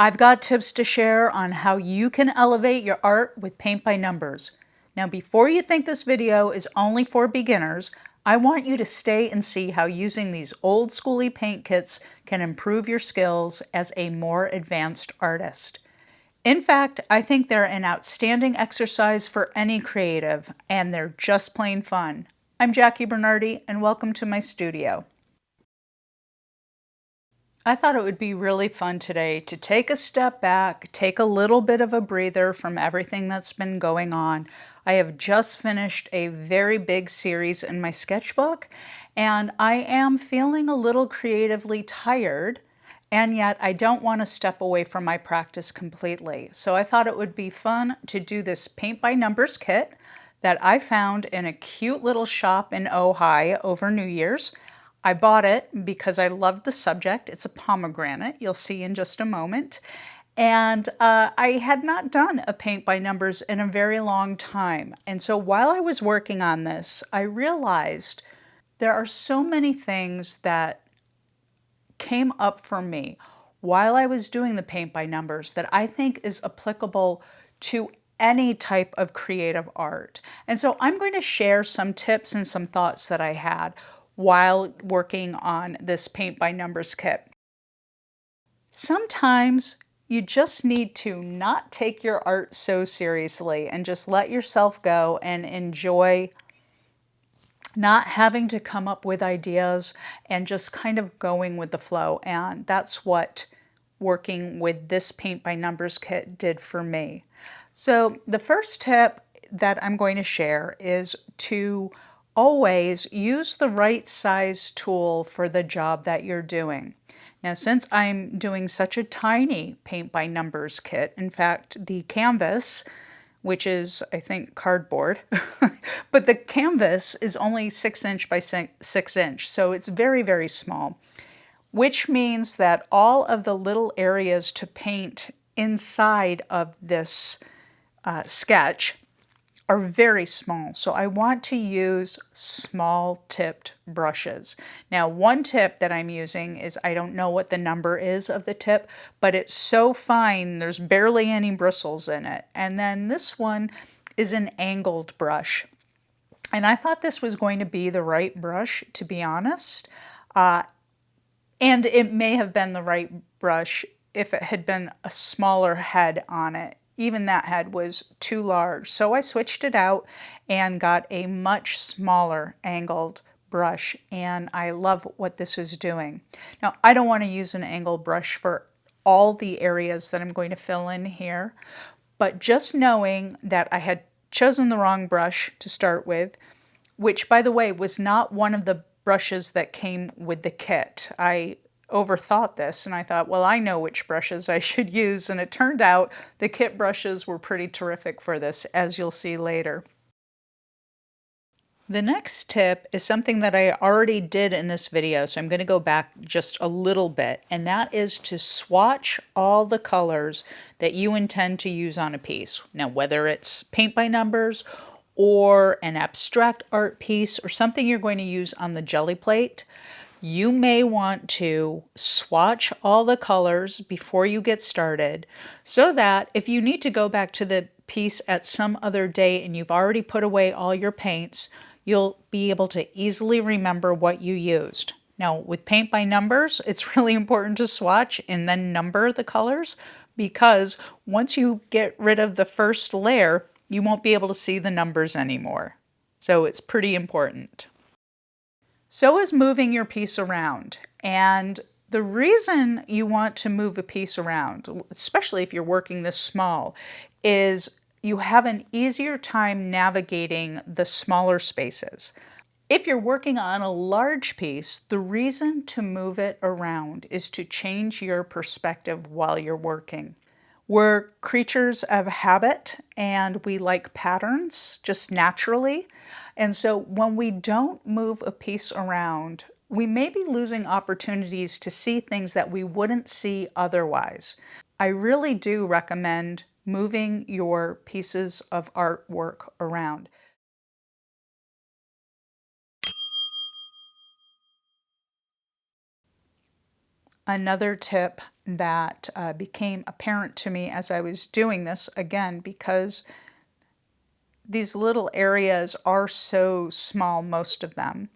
I've got tips to share on how you can elevate your art with paint by numbers. Now, before you think this video is only for beginners, I want you to stay and see how using these old schooly paint kits can improve your skills as a more advanced artist. In fact, I think they're an outstanding exercise for any creative, and they're just plain fun. I'm Jackie Bernardi, and welcome to my studio. I thought it would be really fun today to take a step back, take a little bit of a breather from everything that's been going on. I have just finished a very big series in my sketchbook, and I am feeling a little creatively tired, and yet I don't want to step away from my practice completely. So I thought it would be fun to do this paint by numbers kit that I found in a cute little shop in Ojai over New Year's. I bought it because I loved the subject. It's a pomegranate, you'll see in just a moment. And I had not done a paint by numbers in a very long time. And so while I was working on this, I realized there are so many things that came up for me while I was doing the paint by numbers that I think is applicable to any type of creative art. And so I'm going to share some tips and some thoughts that I had while working on this paint by numbers kit. Sometimes you just need to not take your art so seriously and just let yourself go and enjoy not having to come up with ideas and just kind of going with the flow. And that's what working with this paint by numbers kit did for me. So the first tip that I'm going to share is to always use the right size tool for the job that you're doing. Now, since I'm doing such a tiny paint by numbers kit, in fact, the canvas, which is, I think, cardboard, but the canvas is only 6" by 6", so it's very, very small, which means that all of the little areas to paint inside of this sketch are very small. So I want to use small tipped brushes. Now, one tip that I'm using is, I don't know what the number is of the tip, but it's so fine, there's barely any bristles in it. And then this one is an angled brush. And I thought this was going to be the right brush, to be honest. And it may have been the right brush if it had been a smaller head on it. Even that head was too large. So I switched it out and got a much smaller angled brush, and I love what this is doing. Now, I don't want to use an angled brush for all the areas that I'm going to fill in here, but just knowing that I had chosen the wrong brush to start with, which, by the way, was not one of the brushes that came with the kit. I overthought this and I thought, well, I know which brushes I should use, and it turned out the kit brushes were pretty terrific for this, as you'll see later. The next tip is something that I already did in this video, so I'm going to go back just a little bit, and that is to swatch all the colors that you intend to use on a piece. Now, whether it's paint by numbers or an abstract art piece or something you're going to use on the jelly plate, you may want to swatch all the colors before you get started, so that if you need to go back to the piece at some other date and you've already put away all your paints, you'll be able to easily remember what you used. Now, with paint by numbers, it's really important to swatch and then number the colors, because once you get rid of the first layer, you won't be able to see the numbers anymore. So it's pretty important. So is moving your piece around. And the reason you want to move a piece around, especially if you're working this small, is you have an easier time navigating the smaller spaces. If you're working on a large piece, the reason to move it around is to change your perspective while you're working. We're creatures of habit and we like patterns just naturally. And so when we don't move a piece around, we may be losing opportunities to see things that we wouldn't see otherwise. I really do recommend moving your pieces of artwork around. Another tip that became apparent to me as I was doing this, again, because these little areas are so small, most of them.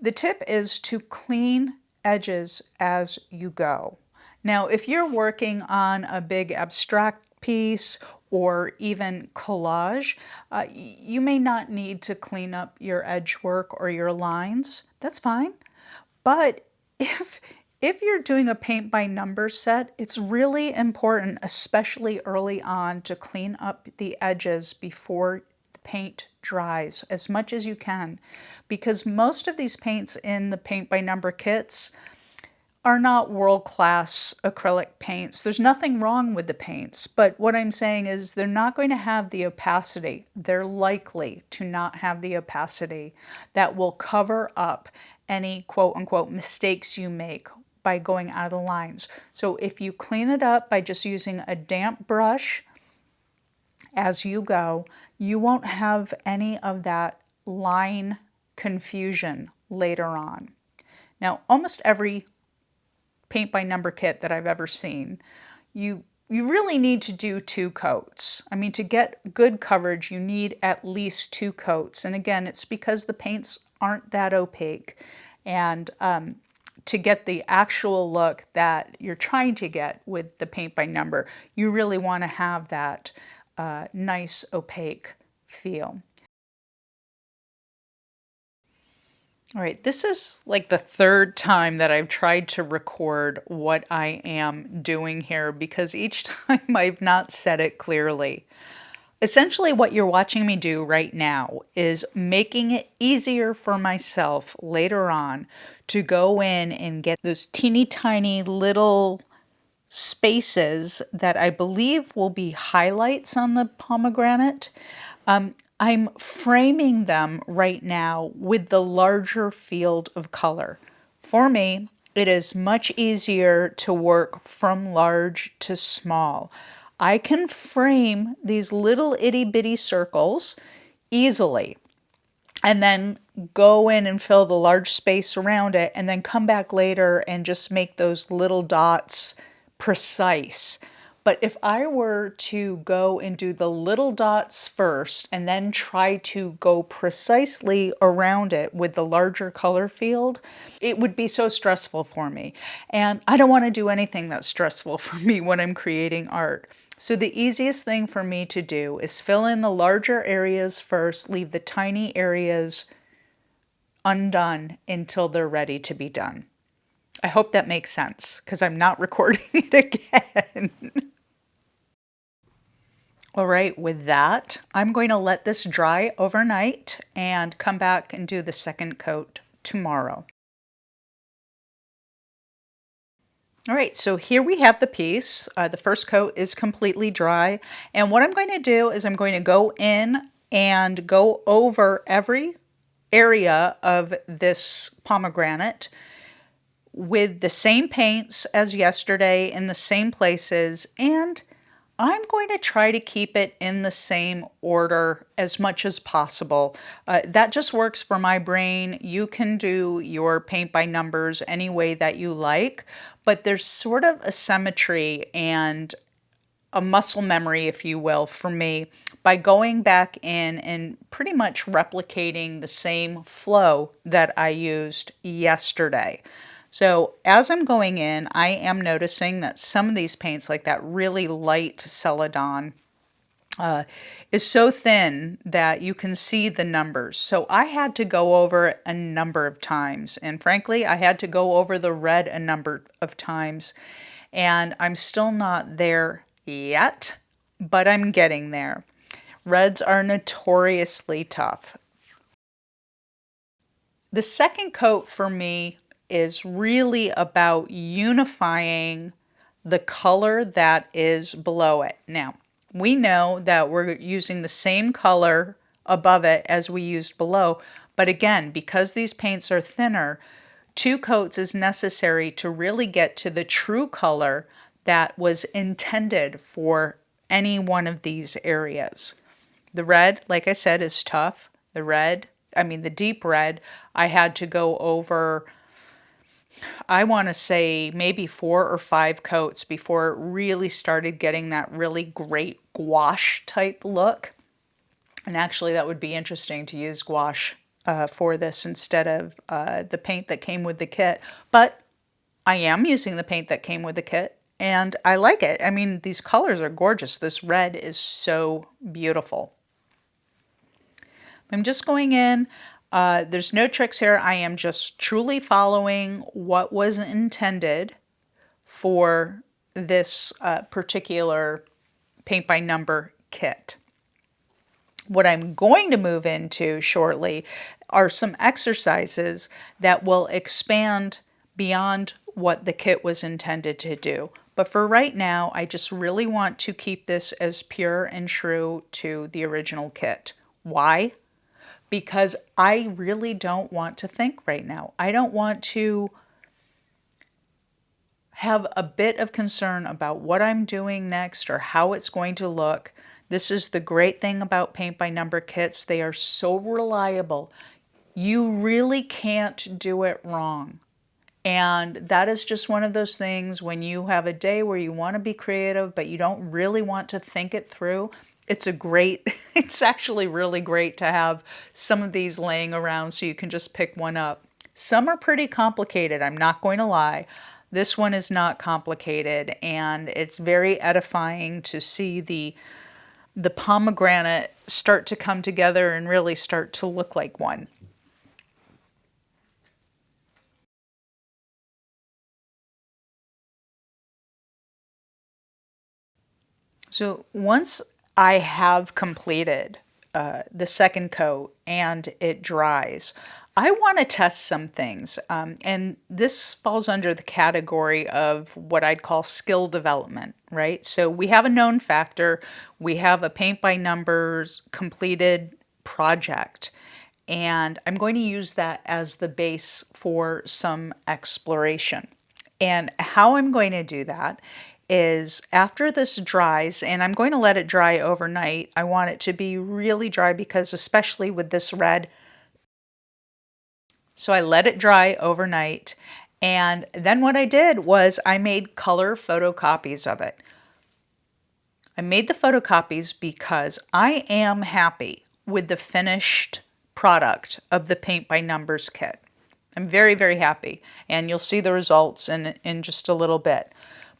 The tip is to clean edges as you go. Now, if you're working on a big abstract piece or even collage, you may not need to clean up your edge work or your lines. That's fine. But if you're doing a paint by number set, it's really important, especially early on, to clean up the edges before the paint dries as much as you can, because most of these paints in the paint by number kits are not world-class acrylic paints. There's nothing wrong with the paints, but what I'm saying is they're not going to have the opacity. They're likely to not have the opacity that will cover up any quote-unquote mistakes you make by going out of lines. So if you clean it up by just using a damp brush as you go, you won't have any of that line confusion later on. Now, almost every paint by number kit that I've ever seen, you really need to do 2 coats. I mean, to get good coverage, you need at least 2 coats. And again, it's because the paints aren't that opaque. And to get the actual look that you're trying to get with the paint by number, you really want to have that nice opaque feel. All right, this is like the 3rd time that I've tried to record what I am doing here because each time I've not said it clearly. Essentially, what you're watching me do right now is making it easier for myself later on to go in and get those teeny tiny little spaces that I believe will be highlights on the pomegranate. I'm framing them right now with the larger field of color. For me, it is much easier to work from large to small. I can frame these little itty bitty circles easily and then go in and fill the large space around it and then come back later and just make those little dots precise. But if I were to go and do the little dots first and then try to go precisely around it with the larger color field, it would be so stressful for me. And I don't want to do anything that's stressful for me when I'm creating art. So the easiest thing for me to do is fill in the larger areas first, leave the tiny areas undone until they're ready to be done. I hope that makes sense because I'm not recording it again. All right, with that, I'm going to let this dry overnight and come back and do the 2nd coat tomorrow. All right, so here we have the piece. The 1st coat is completely dry. And what I'm going to do is I'm going to go in and go over every area of this pomegranate with the same paints as yesterday in the same places, and I'm going to try to keep it in the same order as much as possible. That just works for my brain. You can do your paint by numbers any way that you like, but there's sort of a symmetry and a muscle memory, if you will, for me by going back in and pretty much replicating the same flow that I used yesterday. So as I'm going in, I am noticing that some of these paints, like that really light Celadon, is so thin that you can see the numbers. So I had to go over it a number of times. And frankly, I had to go over the red a number of times. And I'm still not there yet, but I'm getting there. Reds are notoriously tough. The 2nd coat for me is really about unifying the color that is below it. Now, we know that we're using the same color above it as we used below, but again, because these paints are thinner, 2 coats is necessary to really get to the true color that was intended for any one of these areas. The red, like I said, is tough. The deep red, I had to go over I want to say maybe 4 or 5 coats before it really started getting that really great gouache type look. And actually, that would be interesting to use gouache for this instead of the paint that came with the kit. But I am using the paint that came with the kit, and I like it. I mean, these colors are gorgeous. This red is so beautiful. I'm just going in. There's no tricks here. I am just truly following what was intended for this particular paint by number kit. What I'm going to move into shortly are some exercises that will expand beyond what the kit was intended to do. But for right now, I just really want to keep this as pure and true to the original kit. Why? Because I really don't want to think right now. I don't want to have a bit of concern about what I'm doing next or how it's going to look. This is the great thing about paint by number kits. They are so reliable. You really can't do it wrong. And that is just one of those things when you have a day where you want to be creative, but you don't really want to think it through. It's actually really great to have some of these laying around so you can just pick one up. Some are pretty complicated, I'm not going to lie. This one is not complicated, and it's very edifying to see the pomegranate start to come together and really start to look like one. So once I have completed the second coat and it dries, I want to test some things. And this falls under the category of what I'd call skill development, right? So we have a known factor, we have a paint by numbers completed project, and I'm going to use that as the base for some exploration. And how I'm going to do that is after this dries, and I'm going to let it dry overnight. I want it to be really dry because especially with this red, so I let it dry overnight. And then what I did was I made color photocopies of it. I made the photocopies because I am happy with the finished product of the Paint by Numbers kit. I'm very, very happy, and you'll see the results in just a little bit.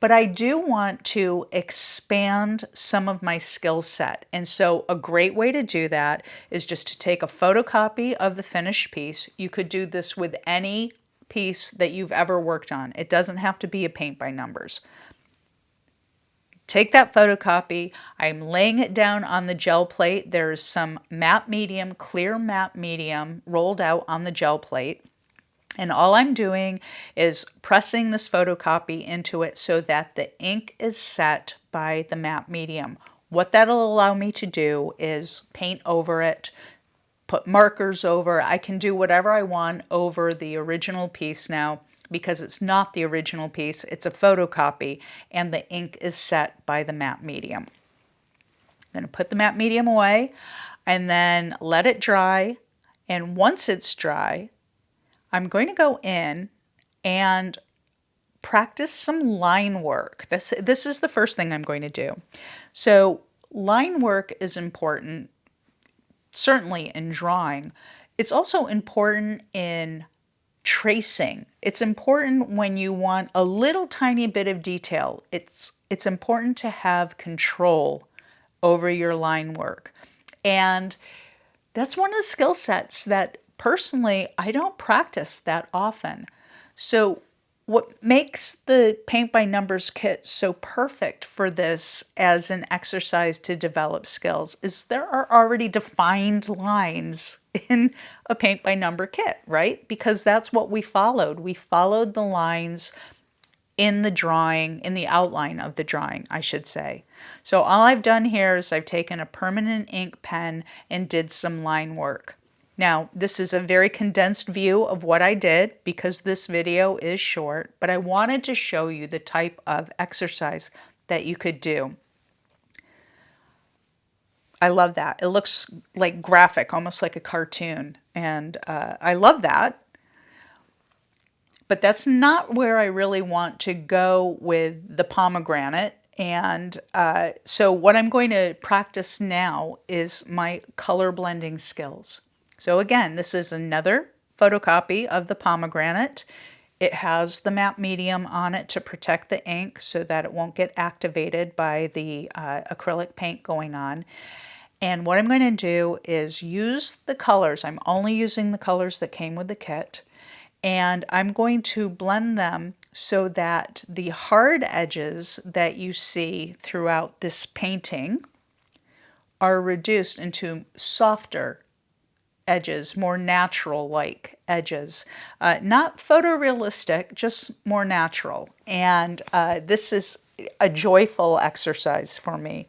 But I do want to expand some of my skill set. And so a great way to do that is just to take a photocopy of the finished piece. You could do this with any piece that you've ever worked on. It doesn't have to be a paint by numbers. Take that photocopy. I'm laying it down on the gel plate. There's some matte medium, clear matte medium rolled out on the gel plate. And all I'm doing is pressing this photocopy into it so that the ink is set by the matte medium. What that'll allow me to do is paint over it, put markers over. I can do whatever I want over the original piece now because it's not the original piece, it's a photocopy, and the ink is set by the matte medium. I'm going to put the matte medium away and then let it dry. And once it's dry, I'm going to go in and practice some line work. This is the first thing I'm going to do. So line work is important, certainly in drawing. It's also important in tracing. It's important when you want a little tiny bit of detail. It's important to have control over your line work. And that's one of the skill sets that personally I don't practice that often. So what makes the Paint by Numbers kit so perfect for this as an exercise to develop skills is there are already defined lines in a Paint by Number kit, right? Because that's what we followed. We followed the lines in the drawing, in the outline of the drawing, I should say. So all I've done here is I've taken a permanent ink pen and did some line work. Now, this is a very condensed view of what I did because this video is short, but I wanted to show you the type of exercise that you could do. I love that. It looks like graphic, almost like a cartoon, and I love that. But that's not where I really want to go with the pomegranate. And so what I'm going to practice now is my color blending skills. So again, this is another photocopy of the pomegranate. It has the matte medium on it to protect the ink so that it won't get activated by the acrylic paint going on. And what I'm going to do is use the colors. I'm only using the colors that came with the kit. And I'm going to blend them so that the hard edges that you see throughout this painting are reduced into softer edges, more natural-like edges. Not photorealistic, just more natural. And this is a joyful exercise for me.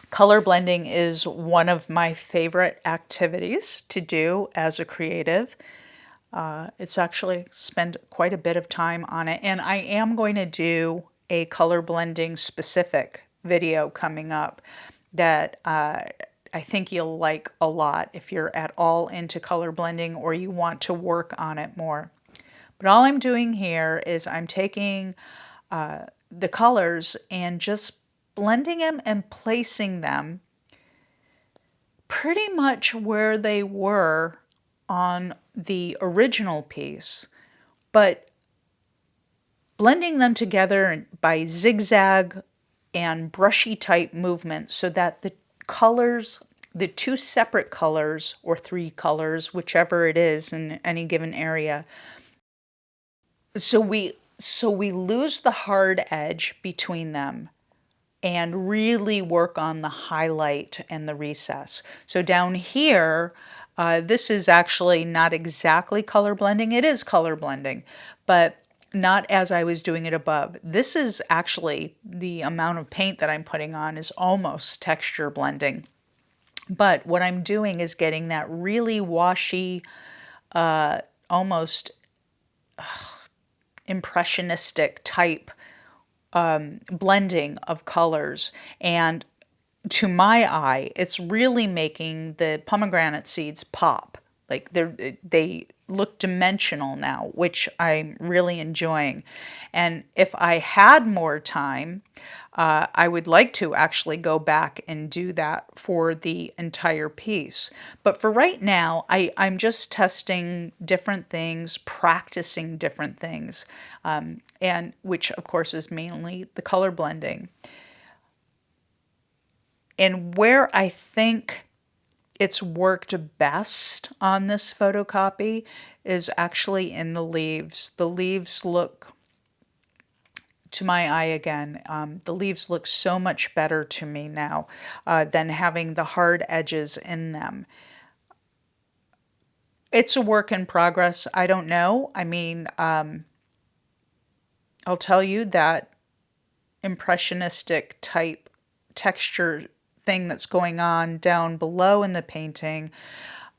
Color blending is one of my favorite activities to do as a creative. It's actually spent quite a bit of time on it, and I am going to do a color blending specific video coming up that I think you'll like a lot if you're at all into color blending or you want to work on it more. But all I'm doing here is I'm taking the colors and just blending them and placing them pretty much where they were on the original piece, but blending them together by zigzag and brushy type movements so that the colors, the two separate colors or three colors, whichever it is in any given area, so we lose the hard edge between them and really work on the highlight and the recess. So down here, this is actually not exactly color blending. It is color blending, but not as I was doing it above. This is actually the amount of paint that I'm putting on is almost texture blending. But what I'm doing is getting that really washy, almost impressionistic type blending of colors, and to my eye it's really making the pomegranate seeds pop. Like they look dimensional now, which I'm really enjoying. And if I had more time, I would like to actually go back and do that for the entire piece. But for right now, I'm just testing different things, practicing different things, and which of course is mainly the color blending. And where I think it's worked best on this photocopy is actually in the leaves. The leaves look, to my eye again, the leaves look so much better to me now than having the hard edges in them. It's a work in progress. I don't know. I mean, I'll tell you that impressionistic type texture thing that's going on down below in the painting,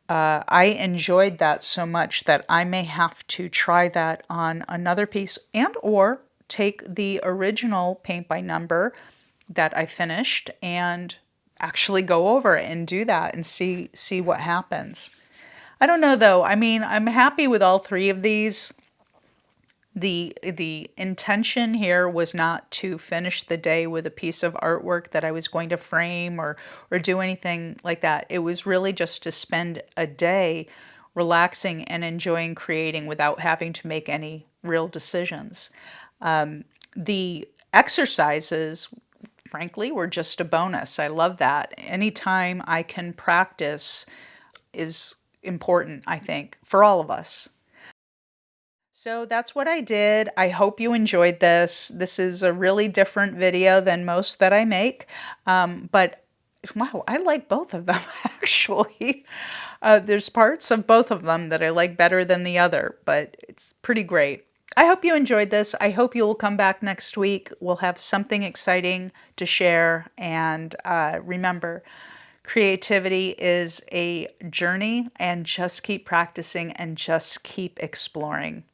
I enjoyed that so much that I may have to try that on another piece, and or take the original paint by number that I finished and actually go over it and do that and see what happens. I don't know though. I mean, I'm happy with all three of these. The intention here was not to finish the day with a piece of artwork that I was going to frame or do anything like that. It was really just to spend a day relaxing and enjoying creating without having to make any real decisions. The exercises, frankly, were just a bonus. I love that. Anytime I can practice is important, I think, for all of us. So that's what I did. I hope you enjoyed this. This is a really different video than most that I make, but wow, I like both of them actually. There's parts of both of them that I like better than the other, but it's pretty great. I hope you enjoyed this. I hope you'll come back next week. We'll have something exciting to share, and remember, creativity is a journey, and just keep practicing and just keep exploring.